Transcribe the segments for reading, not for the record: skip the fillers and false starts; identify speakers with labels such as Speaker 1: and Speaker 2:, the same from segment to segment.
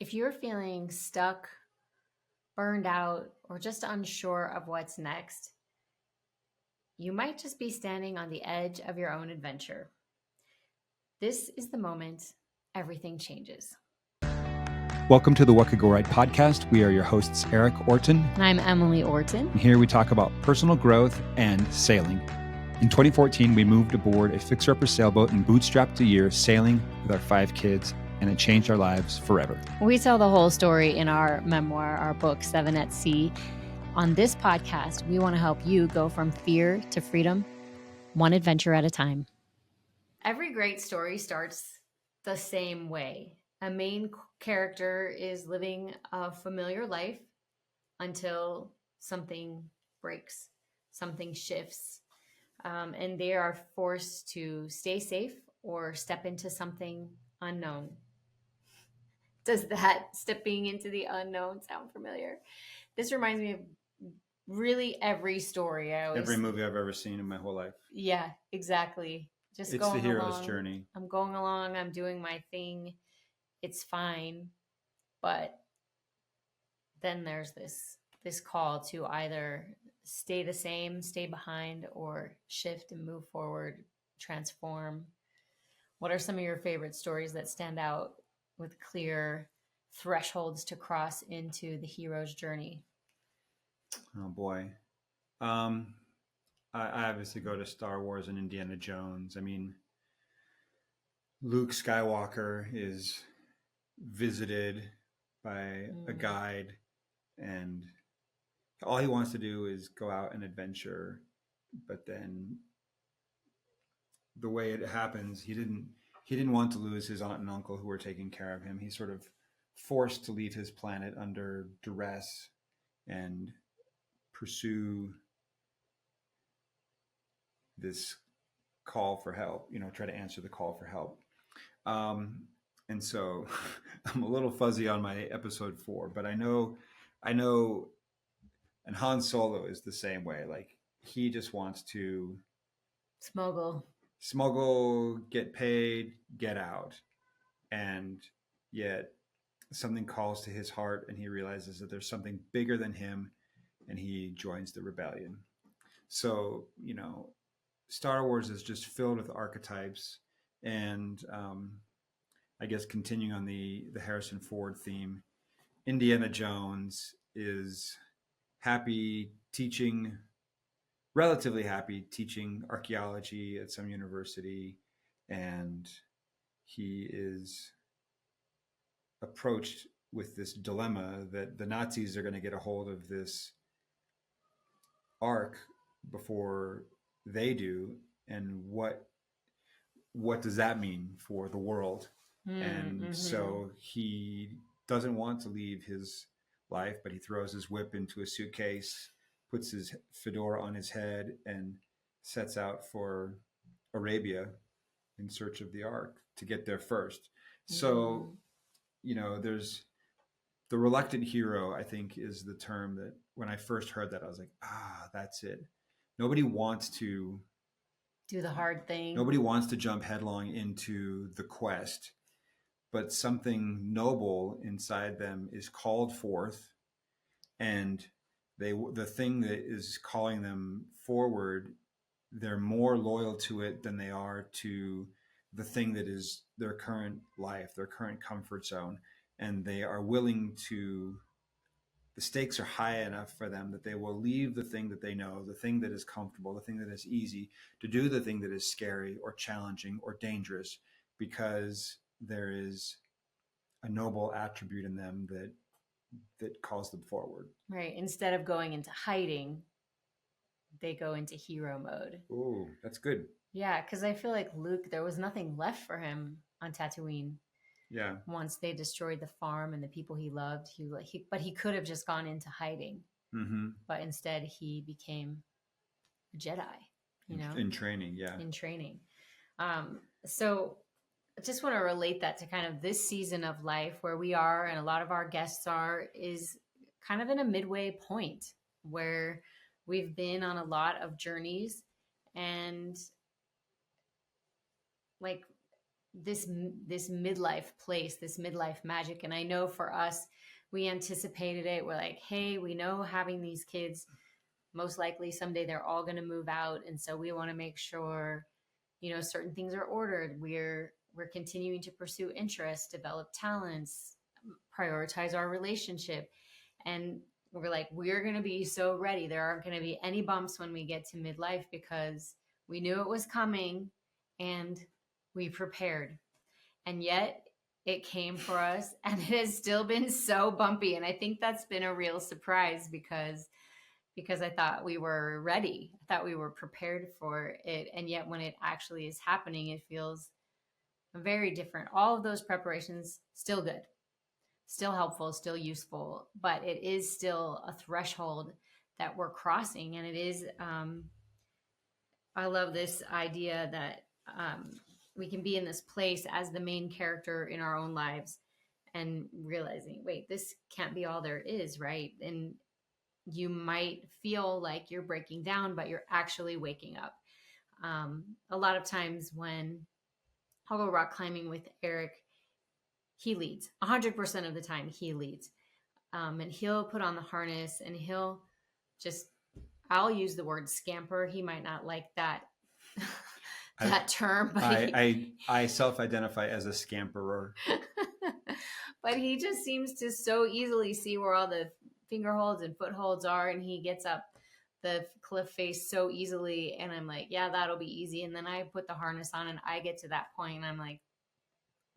Speaker 1: If you're feeling stuck, burned out, or just unsure of what's next, you might just be standing on the edge of your own adventure. This is the moment everything changes.
Speaker 2: Welcome to the What Could Go Right podcast. We are your hosts, Erik, Orton.
Speaker 1: And I'm Emily Orton.
Speaker 2: And here we talk about personal growth and sailing. In 2014, we moved aboard a fixer-upper sailboat and bootstrapped a year sailing with our 5 kids, and it changed our lives forever.
Speaker 1: We tell the whole story in our memoir, our book, 7 at Sea. On this podcast, we want to help you go from fear to freedom, one adventure at a time. Every great story starts the same way. A main character is living a familiar life until something breaks, something shifts, and they are forced to stay safe or step into something unknown. Does that stepping into the unknown sound familiar? This reminds me of really every story.
Speaker 2: Every movie I've ever seen in my whole life.
Speaker 1: Yeah, exactly. Just
Speaker 2: it's
Speaker 1: going
Speaker 2: the hero's
Speaker 1: along.
Speaker 2: Journey.
Speaker 1: I'm going along. I'm doing my thing. It's fine. But then there's this call to either stay the same, stay behind, or shift and move forward, transform. What are some of your favorite stories that stand out with clear thresholds to cross into the hero's journey?
Speaker 2: Oh boy. I obviously go to Star Wars and Indiana Jones. I mean, Luke Skywalker is visited by a guide, and all he wants to do is go out and adventure. But then the way it happens, he didn't want to lose his aunt and uncle who were taking care of him. He's sort of forced to leave his planet under duress and pursue this call for help, try to answer the call for help. And so I'm a little fuzzy on my episode 4, but I know, and Han Solo is the same way. Like, he just wants to smuggle, get paid, get out. And yet something calls to his heart and he realizes that there's something bigger than him, and he joins the rebellion. So, Star Wars is just filled with archetypes, and I guess continuing on the Harrison Ford theme, Indiana Jones is relatively happy teaching archaeology at some university, and he is approached with this dilemma that the Nazis are going to get a hold of this ark before they do, and what does that mean for the world? And so he doesn't want to leave his life, but he throws his whip into a suitcase, puts his fedora on his head, and sets out for Arabia in search of the ark to get there first. So, there's the reluctant hero, I think, is the term that when I first heard that, I was like, that's it. Nobody wants to
Speaker 1: do the hard thing.
Speaker 2: Nobody wants to jump headlong into the quest, but something noble inside them is called forth, and the thing that is calling them forward, they're more loyal to it than they are to the thing that is their current life, their current comfort zone. And they are willing to, the stakes are high enough for them that they will leave the thing that they know, the thing that is comfortable, the thing that is easy, to do the thing that is scary or challenging or dangerous, because there is a noble attribute in them that calls them forward.
Speaker 1: Right. Instead of going into hiding, they go into hero mode.
Speaker 2: Oh, that's good.
Speaker 1: Yeah, because I feel like Luke, there was nothing left for him on Tatooine.
Speaker 2: Yeah.
Speaker 1: Once they destroyed the farm and the people he loved, but he could have just gone into hiding.
Speaker 2: Mm-hmm.
Speaker 1: But instead, he became a Jedi.
Speaker 2: In training, yeah.
Speaker 1: In training. So I just want to relate that to kind of this season of life where we are, and a lot of our guests are, is kind of in a midway point where we've been on a lot of journeys, and like this midlife place, this midlife magic. And I know for us, we anticipated it. We're like, hey, we know having these kids, most likely someday they're all going to move out, and so we want to make sure, certain things are ordered. We're continuing to pursue interests, develop talents, prioritize our relationship, and we're like, we're going to be so ready. There aren't going to be any bumps when we get to midlife because we knew it was coming and we prepared. And yet it came for us, and it has still been so bumpy. And I think that's been a real surprise because I thought we were ready. I thought we were prepared for it. And yet when it actually is happening, it feels very different. All of those preparations, still good, still helpful, still useful, but it is still a threshold that we're crossing. And it is, I love this idea that we can be in this place as the main character in our own lives and realizing, wait, this can't be all there is, right? And you might feel like you're breaking down, but you're actually waking up. A lot of times when I'll go rock climbing with Erik, he leads 100% of the time. He leads, and he'll put on the harness and he'll just, I'll use the word scamper. He might not like that that term, but
Speaker 2: I self-identify as a scamperer.
Speaker 1: But he just seems to so easily see where all the finger holds and footholds are, and he gets up the cliff face so easily. And I'm like, yeah, that'll be easy. And then I put the harness on and I get to that point and I'm like,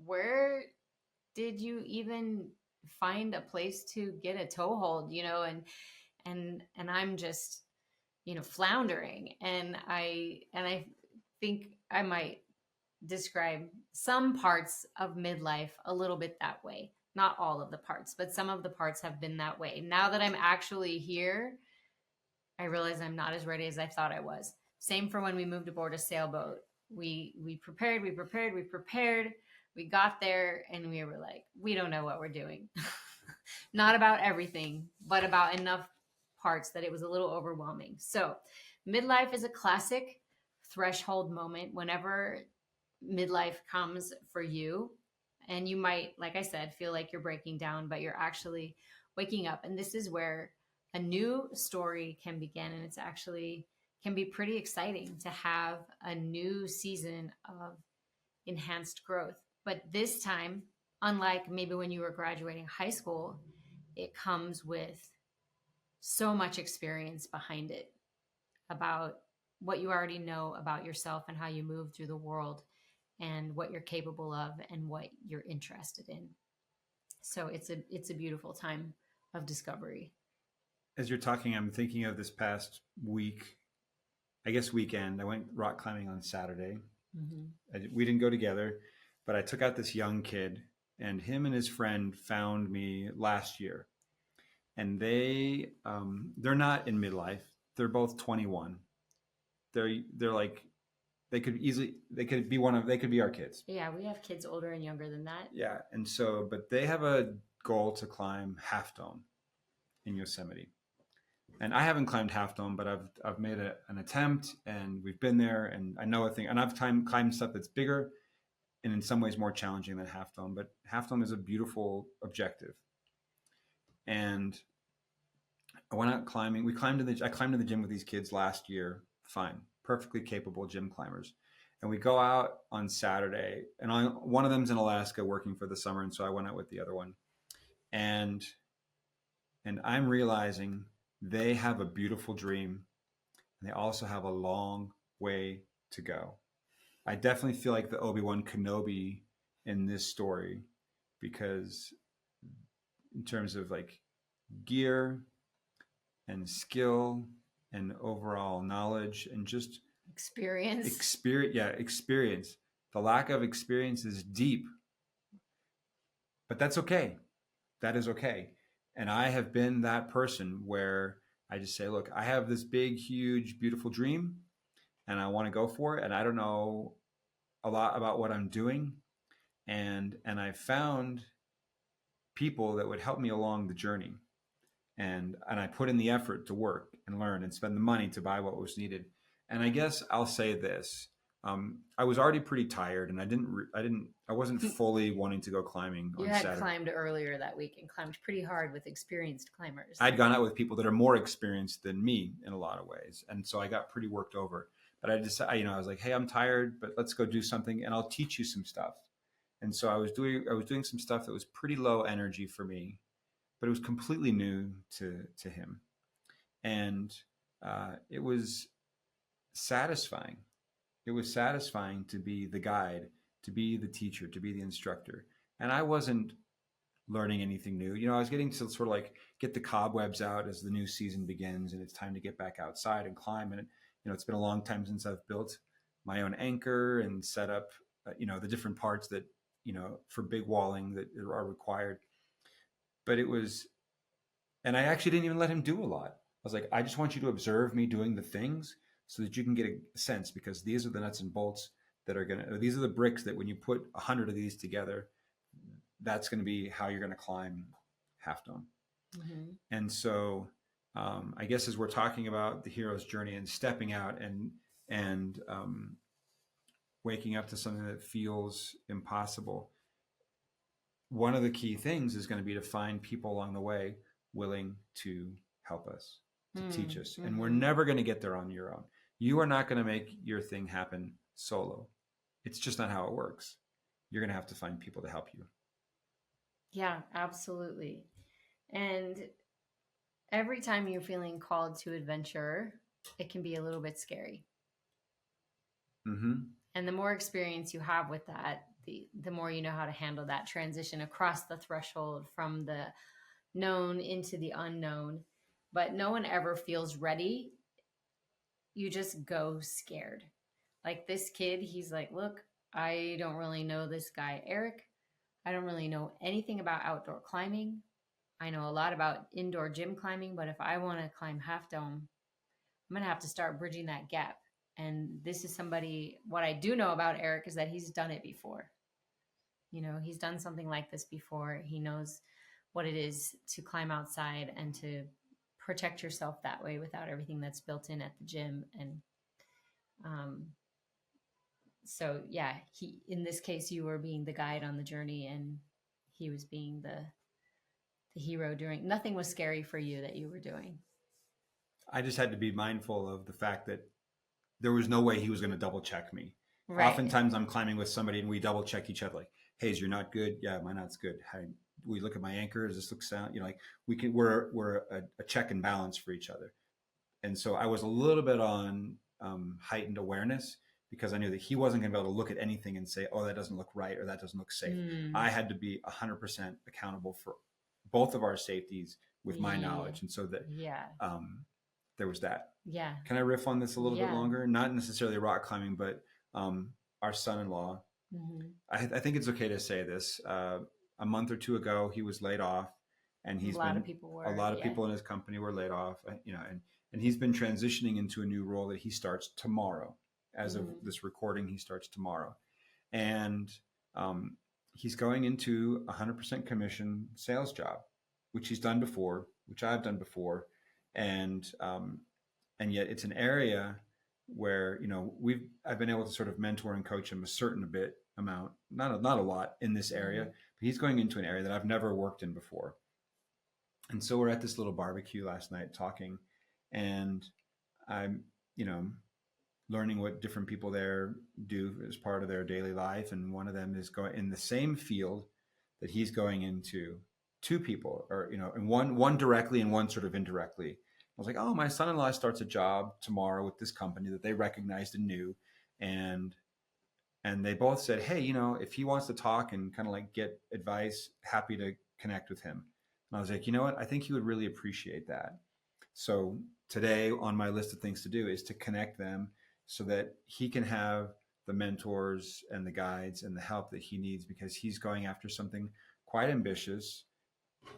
Speaker 1: where did you even find a place to get a toe hold, and I'm just, floundering. And I think I might describe some parts of midlife a little bit that way. Not all of the parts, but some of the parts have been that way. Now that I'm actually here, I realize I'm not as ready as I thought I was. Same for when we moved aboard a sailboat. We prepared. We got there and we were like, we don't know what we're doing. Not about everything, but about enough parts that it was a little overwhelming. So midlife is a classic threshold moment whenever midlife comes for you. And you might, like I said, feel like you're breaking down, but you're actually waking up. And this is where a new story can begin. And it's actually can be pretty exciting to have a new season of enhanced growth. But this time, unlike maybe when you were graduating high school, it comes with so much experience behind it about what you already know about yourself and how you move through the world and what you're capable of and what you're interested in. So it's a beautiful time of discovery.
Speaker 2: As you're talking, I'm thinking of this past week, I guess weekend. I went rock climbing on Saturday. Mm-hmm. We didn't go together, but I took out this young kid, and him and his friend found me last year. And they're not in midlife. They're both 21. They're like, they could be our kids.
Speaker 1: Yeah, we have kids older and younger than that.
Speaker 2: Yeah, and so, but they have a goal to climb Half Dome in Yosemite, and I haven't climbed Half Dome, but I've made an attempt, and we've been there, and I know a thing, and I've climbed stuff that's bigger, and in some ways more challenging than Half Dome, but Half Dome is a beautiful objective, and I went out climbing. I climbed in the gym with these kids last year. Fine, perfectly capable gym climbers. And we go out on Saturday, and one of them's in Alaska working for the summer, and so I went out with the other one. And I'm realizing they have a beautiful dream, and they also have a long way to go. I definitely feel like the Obi-Wan Kenobi in this story, because in terms of like gear and skill and overall knowledge and just experience. The lack of experience is deep, but that's okay. That is okay. And I have been that person where I just say, look, I have this big, huge, beautiful dream and I want to go for it. And I don't know a lot about what I'm doing. And I found people that would help me along the journey. And I put in the effort to work and learn and spend the money to buy what was needed. And I guess I'll say this. I was already pretty tired, and I wasn't fully wanting to go climbing
Speaker 1: You
Speaker 2: on
Speaker 1: had
Speaker 2: Saturday.
Speaker 1: climbed earlier that week and climbed pretty hard with experienced climbers.
Speaker 2: I'd gone out with people that are more experienced than me in a lot of ways, and so I got pretty worked over. But I decided, I was like, hey, I'm tired, but let's go do something, and I'll teach you some stuff. And so I was doing some stuff that was pretty low energy for me, but it was completely new to him, and it was satisfying. It was satisfying to be the guide, to be the teacher, to be the instructor. And I wasn't learning anything new. I was getting to sort of like get the cobwebs out as the new season begins and it's time to get back outside and climb. And, it's been a long time since I've built my own anchor and set up, the different parts that, for big walling that are required. But it was, and I actually didn't even let him do a lot. I was like, I just want you to observe me doing the things so that you can get a sense, because these are the nuts and bolts that are these are the bricks that when you put 100 of these together, that's going to be how you're going to climb Half Dome. Mm-hmm. And so I guess as we're talking about the hero's journey and stepping out and waking up to something that feels impossible, one of the key things is going to be to find people along the way willing to help us, to teach us. Mm-hmm. And we're never going to get there on your own. You are not going to make your thing happen solo. It's just not how it works. You're going to have to find people to help you.
Speaker 1: Yeah, absolutely. And every time you're feeling called to adventure, it can be a little bit scary. Mm-hmm. And the more experience you have with that, the more you know how to handle that transition across the threshold from the known into the unknown. But no one ever feels ready. You just go scared. Like this kid, he's like, look, I don't really know this guy, Erik. I don't really know anything about outdoor climbing. I know a lot about indoor gym climbing, but if I want to climb Half Dome, I'm going to have to start bridging that gap. And this is somebody, what I do know about Erik is that he's done it before. He's done something like this before. He knows what it is to climb outside and to protect yourself that way without everything that's built in at the gym. And so, yeah, in this case, you were being the guide on the journey and he was being the hero during. Nothing was scary for you that you were doing.
Speaker 2: I just had to be mindful of the fact that there was no way he was going to double check me.
Speaker 1: Right.
Speaker 2: Oftentimes I'm climbing with somebody and we double check each other. Like, hey, you're not good. Yeah, my knot's good. Hey, we look at my anchor. Does this look sound? Like we're a check and balance for each other. And so I was a little bit on heightened awareness because I knew that he wasn't going to be able to look at anything and say, oh, that doesn't look right or that doesn't look safe. I had to be 100% accountable for both of our safeties with my knowledge. And so that, there was that.
Speaker 1: Yeah.
Speaker 2: Can I riff on this a little bit longer? Not necessarily rock climbing, but our son-in-law. Mm-hmm. I think it's okay to say this. A month or two ago, he was laid off, and a lot of people in his company were laid off. And he's been transitioning into a new role that he starts tomorrow. As of this recording, he starts tomorrow, and he's going into 100% commission sales job, which he's done before, which I've done before. And yet it's an area where, I've been able to sort of mentor and coach him a certain amount, not a lot in this area, but he's going into an area that I've never worked in before. And so we're at this little barbecue last night talking, and I'm, learning what different people there do as part of their daily life. And one of them is going in the same field that he's going into. Two people, or and one directly and one sort of indirectly. I was like, oh, my son-in-law starts a job tomorrow with this company that they recognized and knew, and they both said, hey, if he wants to talk and kind of like get advice, happy to connect with him. And I was like, you know what? I think he would really appreciate that. So today on my list of things to do is to connect them so that he can have the mentors and the guides and the help that he needs, because he's going after something quite ambitious.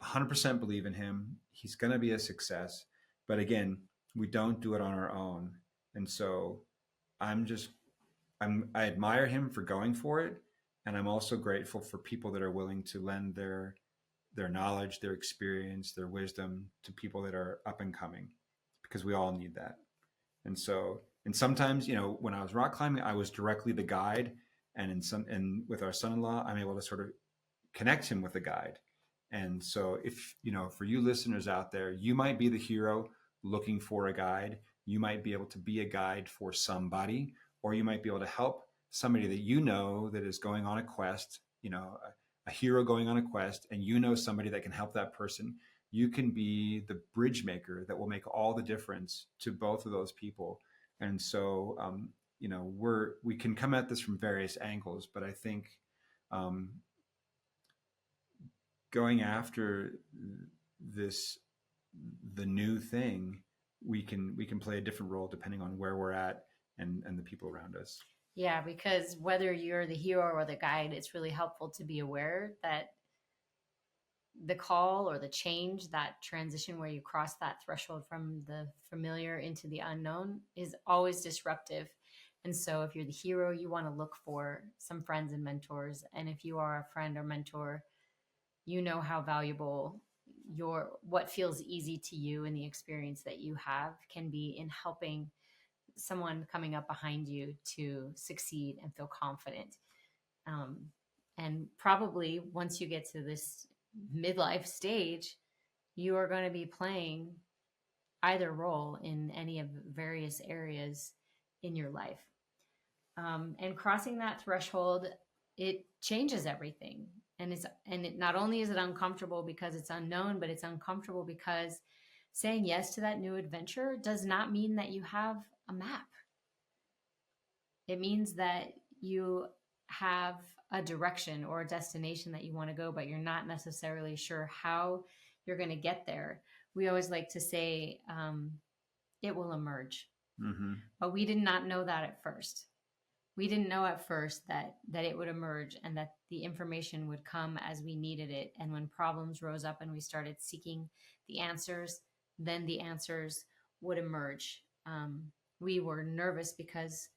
Speaker 2: 100% believe in him. He's going to be a success. But again, we don't do it on our own. And so I admire him for going for it. And I'm also grateful for people that are willing to lend their knowledge, their experience, their wisdom to people that are up and coming, because we all need that. And so And sometimes, when I was rock climbing, I was directly the guide, and with our son-in-law, I'm able to sort of connect him with a guide. And so if, for you listeners out there, you might be the hero looking for a guide. You might be able to be a guide for somebody, or you might be able to help somebody that is going on a quest, a hero going on a quest, and somebody that can help that person. You can be the bridge maker that will make all the difference to both of those people. And so, we can come at this from various angles, but I think, going after the new thing, we can play a different role depending on where we're at and the people around us.
Speaker 1: Yeah, because whether you're the hero or the guide, it's really helpful to be aware that the call or the change, that transition where you cross that threshold from the familiar into the unknown, is always disruptive. And so if you're the hero, you want to look for some friends and mentors. And if you are a friend or mentor, you know how valuable what feels easy to you and the experience that you have can be in helping someone coming up behind you to succeed and feel confident. And probably once you get to this midlife stage, you are going to be playing either role in any of the various areas in your life. And crossing that threshold, it changes everything. And it not only is it uncomfortable because it's unknown, but it's uncomfortable because saying yes to that new adventure does not mean that you have a map. It means that you have a direction or a destination that you want to go, but you're not necessarily sure how you're going to get there. We always like to say, it will emerge.
Speaker 2: Mm-hmm.
Speaker 1: But we did not know that at first. We didn't know at first that it would emerge and that the information would come as we needed it. And when problems rose up and we started seeking the answers, then the answers would emerge. We were nervous because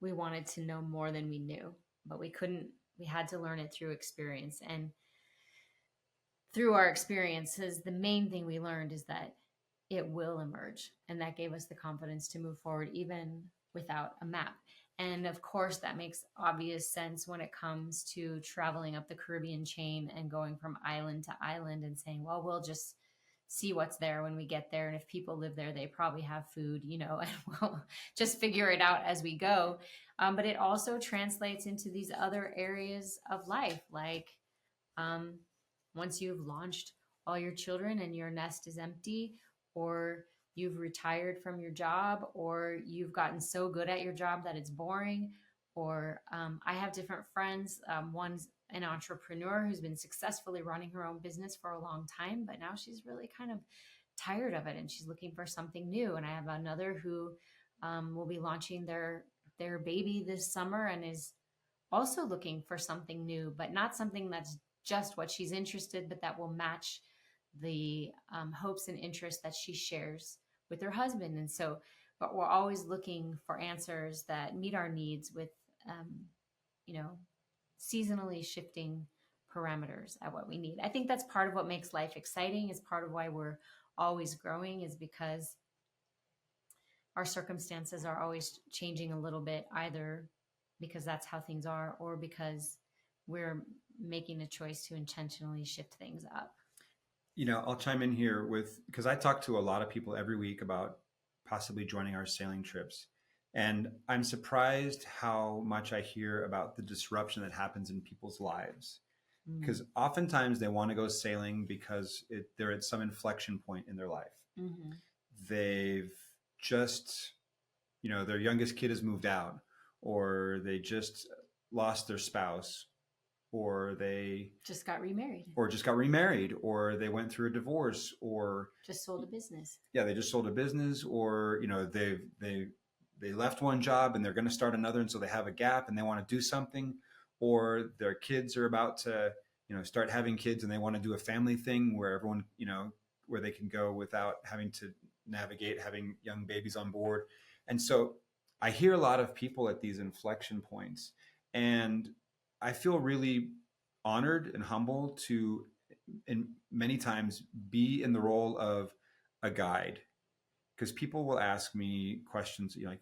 Speaker 1: we wanted to know more than we knew, but we couldn't. We had to learn it through experience. And through our experiences, the main thing we learned is that it will emerge. And that gave us the confidence to move forward even without a map. And of course, that makes obvious sense when it comes to traveling up the Caribbean chain and going from island to island and saying, well, we'll just see what's there when we get there. And if people live there, they probably have food, and we'll just figure it out as we go. But it also translates into these other areas of life, like once you've launched all your children and your nest is empty, or you've retired from your job, or you've gotten so good at your job that it's boring, or I have different friends. One's an entrepreneur who's been successfully running her own business for a long time, but now she's really kind of tired of it and she's looking for something new. And I have another who will be launching their baby this summer and is also looking for something new, but not something that's just what she's interested, but that will match the hopes and interests that she shares with her husband. And so, but we're always looking for answers that meet our needs with, seasonally shifting parameters at what we need. I think that's part of what makes life exciting, is part of why we're always growing, is because our circumstances are always changing a little bit, either because that's how things are or because we're making a choice to intentionally shift things up.
Speaker 2: I'll chime in here because I talk to a lot of people every week about possibly joining our sailing trips. And I'm surprised how much I hear about the disruption that happens in people's lives. Because oftentimes they want to go sailing because they're at some inflection point in their life. Mm-hmm. They've just, their youngest kid has moved out, or they just lost their spouse, or they
Speaker 1: just got remarried,
Speaker 2: or they went through a divorce, or
Speaker 1: just sold a business.
Speaker 2: Yeah, they just sold a business, or they left one job and they're going to start another, and so they have a gap and they want to do something, or their kids are about to start having kids and they want to do a family thing where everyone where they can go without having to navigate having young babies on board. And so I hear a lot of people at these inflection points, and I feel really honored and humble to, and many times, be in the role of a guide, because people will ask me questions like,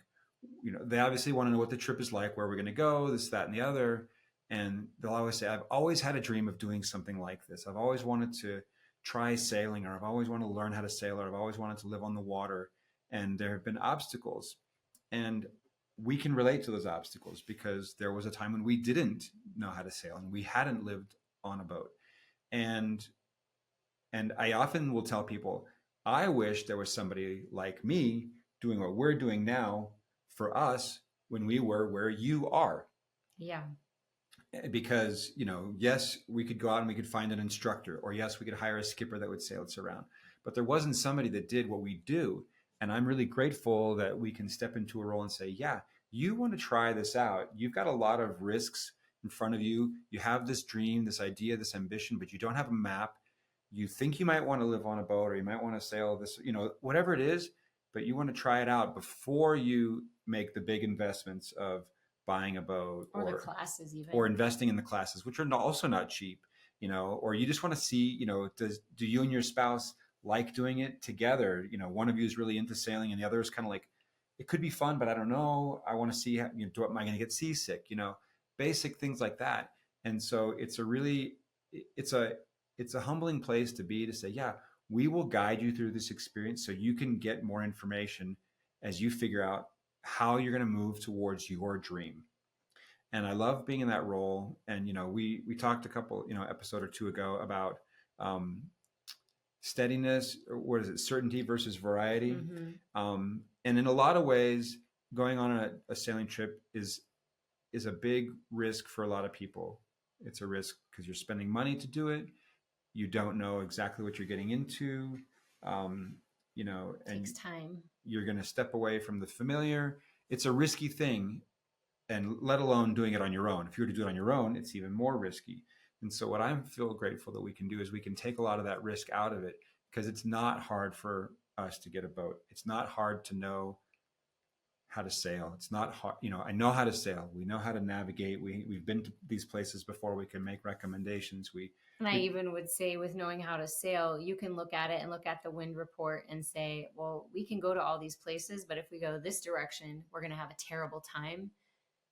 Speaker 2: they obviously want to know what the trip is like, where we're going to go, this, that, and the other. And they'll always say, I've always had a dream of doing something like this. I've always wanted to try sailing, or I've always wanted to learn how to sail, or I've always wanted to live on the water. And there have been obstacles. And we can relate to those obstacles because there was a time when we didn't know how to sail and we hadn't lived on a boat. And I often will tell people, I wish there was somebody like me doing what we're doing now for us when we were where you are.
Speaker 1: Yeah.
Speaker 2: Because, yes, we could go out and we could find an instructor, or yes, we could hire a skipper that would sail us around. But there wasn't somebody that did what we do. And I'm really grateful that we can step into a role and say, yeah, you want to try this out. You've got a lot of risks in front of you. You have this dream, this idea, this ambition, but you don't have a map. You think you might want to live on a boat, or you might want to sail this, whatever it is, but you want to try it out before you make the big investments of buying a boat,
Speaker 1: or the classes even,
Speaker 2: or investing in the classes, which are also not cheap, or you just want to see, do you and your spouse like doing it together? One of you is really into sailing and the other is kind of like, it could be fun, but I don't know. I want to see, am I going to get seasick? Basic things like that. And so it's a humbling place to be, to say, yeah, we will guide you through this experience so you can get more information as you figure out how you're going to move towards your dream. And I love being in that role. And, we talked a couple, episode or two ago about steadiness, or what is it? Certainty versus variety.
Speaker 1: Mm-hmm.
Speaker 2: And in a lot of ways, going on a sailing trip is a big risk for a lot of people. It's a risk because you're spending money to do it. You don't know exactly what you're getting into, and
Speaker 1: takes time.
Speaker 2: You're going to step away from the familiar. It's a risky thing, and let alone doing it on your own. If you were to do it on your own, it's even more risky. And so what I feel grateful that we can do is we can take a lot of that risk out of it, because it's not hard for us to get a boat. It's not hard to know how to sail. It's not hard. I know how to sail. We know how to navigate. We've been to these places before. We can make recommendations.
Speaker 1: I even would say, with knowing how to sail, you can look at it and look at the wind report and say, well, we can go to all these places, but if we go this direction, we're going to have a terrible time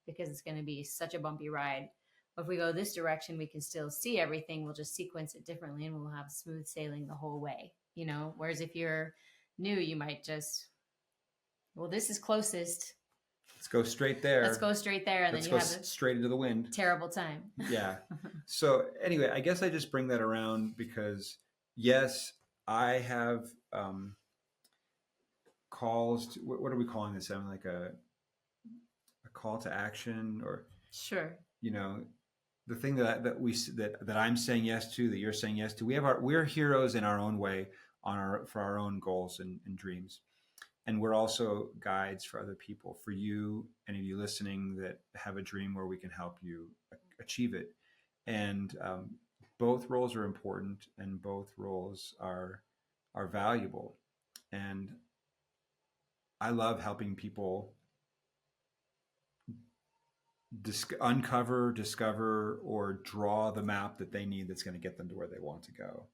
Speaker 1: because it's going to be such a bumpy ride. But if we go this direction, we can still see everything. We'll just sequence it differently and we'll have smooth sailing the whole way, whereas if you're new, you might just, well, this is closest.
Speaker 2: Let's go straight there.
Speaker 1: And then you have
Speaker 2: straight into the wind.
Speaker 1: Terrible time.
Speaker 2: Yeah. So anyway, I guess I just bring that around because, yes, I have calls to, what are we calling this? I'm like a call to action, or
Speaker 1: sure.
Speaker 2: The thing that I'm saying yes to, that you're saying yes to. We're heroes in our own way for our own goals and dreams. And we're also guides for other people, for you, any of you listening that have a dream where we can help you achieve it. And both roles are important, and both roles are valuable. And I love helping people uncover, discover, or draw the map that they need that's going to get them to where they want to go.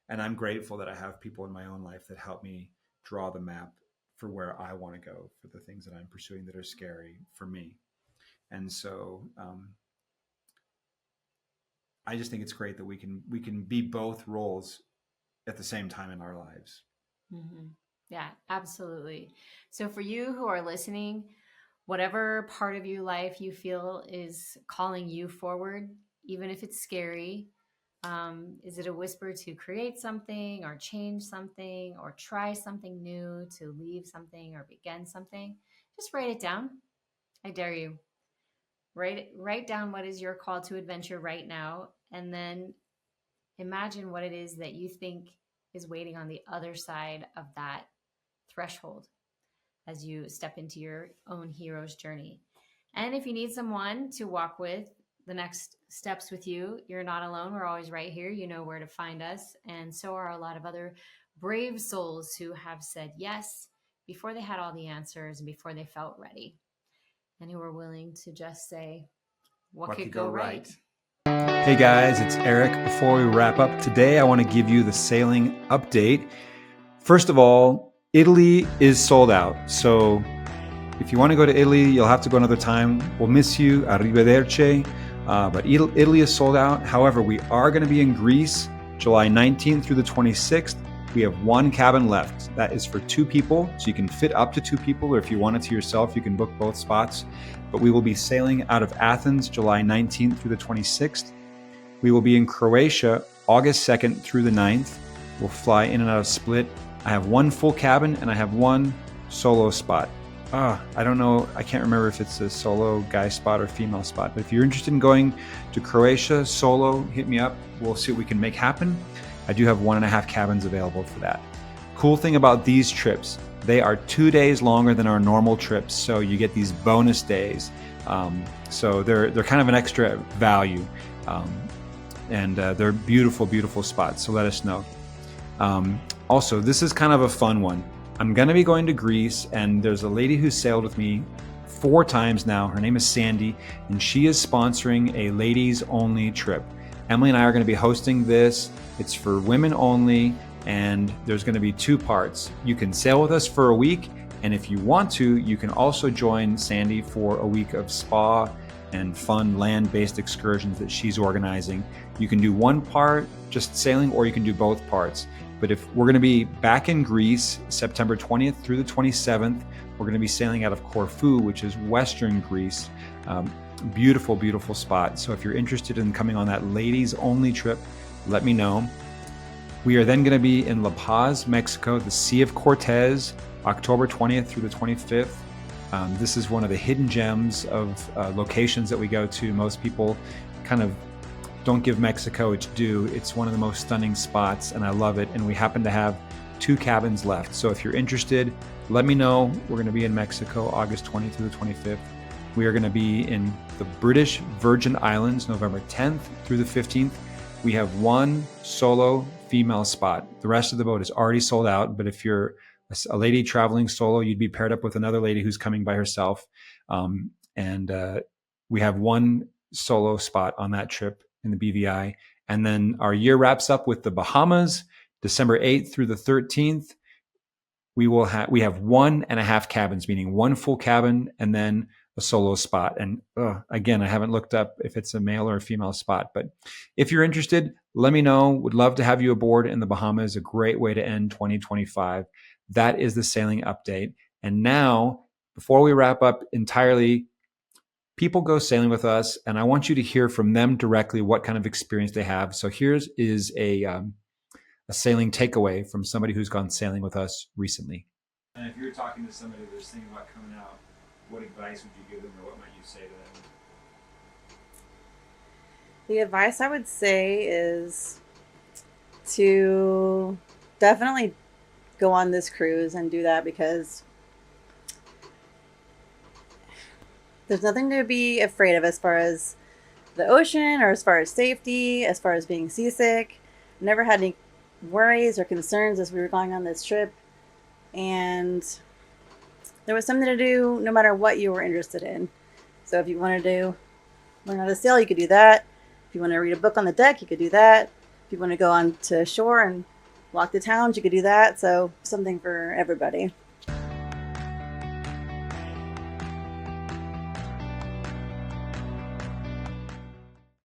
Speaker 2: And I'm grateful that I have people in my own life that help me draw the map for where I want to go, for the things that I'm pursuing that are scary for me. And so I just think it's great that we can be both roles at the same time in our lives.
Speaker 1: Mm-hmm. Yeah, absolutely. So for you who are listening, whatever part of your life you feel is calling you forward, even if it's scary, is it a whisper to create something, or change something, or try something new, to leave something, or begin something? Just write it down. I dare you. Write down what is your call to adventure right now, and then imagine what it is that you think is waiting on the other side of that threshold as you step into your own hero's journey. And if you need someone to walk with the next steps with you, you're not alone. We're always right here. You know where to find us. And so are a lot of other brave souls who have said yes before they had all the answers and before they felt ready, and who are willing to just say, what could go right?
Speaker 2: Hey guys, it's Erik. Before we wrap up today, I want to give you the sailing update. First of all, Italy is sold out. So If you want to go to Italy, you'll have to go another time. We'll miss you. Arrivederci. But Italy is sold out. However, we are going to be in Greece July 19th through the 26th. We have one cabin left. That is for 2 people, so you can fit up to 2 people, or if you want it to yourself, you can book both spots. But we will be sailing out of Athens July 19th through the 26th. We will be in Croatia August 2nd through the 9th. We'll fly in and out of Split. I have one full cabin and I have one solo spot. I don't know. I can't remember if it's a solo guy spot or female spot. But if you're interested in going to Croatia solo, hit me up. We'll see what we can make happen. I do have 1.5 cabins available for that. Cool thing about these trips, they are 2 days longer than our normal trips. So you get these bonus days. So they're kind of an extra value. And they're beautiful, beautiful spots. So let us know. Also, this is kind of a fun one. I'm going to be going to Greece, and there's a lady who sailed with me 4 times now. Her name is Sandy, and she is sponsoring a ladies only trip. Emily and I are going to be hosting this. It's for women only, and there's going to be 2 parts. You can sail with us for a week, and if you want to, you can also join Sandy for a week of spa and fun land-based excursions that she's organizing. You can do one part, just sailing, or you can do both parts. But if we're going to be back in Greece, September 20th through the 27th, we're going to be sailing out of Corfu, which is Western Greece. Beautiful, beautiful spot. So if you're interested in coming on that ladies only trip, let me know. We are then going to be in La Paz, Mexico, the Sea of Cortez, October 20th through the 25th. This is one of the hidden gems of locations that we go to. Most people kind of don't give Mexico its due. It's one of the most stunning spots, and I love it. And we happen to have 2 cabins left. So if you're interested, let me know. We're going to be in Mexico, August 20th through the 25th. We are going to be in the British Virgin Islands, November 10th through the 15th. We have one solo female spot. The rest of the boat is already sold out, but if you're a lady traveling solo, you'd be paired up with another lady who's coming by herself. We have one solo spot on that trip in the BVI. And then our year wraps up with the Bahamas, December 8th through the 13th. We have 1.5 cabins, meaning one full cabin and then a solo spot. And again, I haven't looked up if it's a male or a female spot, but if you're interested, let me know. Would love to have you aboard in the Bahamas. A great way to end 2025. That is the sailing update. And now, before we wrap up entirely, people go sailing with us, and I want you to hear from them directly what kind of experience they have. So here's a sailing takeaway from somebody who's gone sailing with us recently. And if you're talking to somebody that's thinking about coming out, what advice would you give them, or what might you say to them?
Speaker 3: The advice I would say is to definitely go on this cruise and do that, because there's nothing to be afraid of as far as the ocean or as far as safety, as far as being seasick. Never had any worries or concerns as we were going on this trip. And there was something to do no matter what you were interested in. So if you wanted to learn how to sail, you could do that. If you want to read a book on the deck, you could do that. If you want to go on to shore and walk the towns, you could do that. So something for everybody.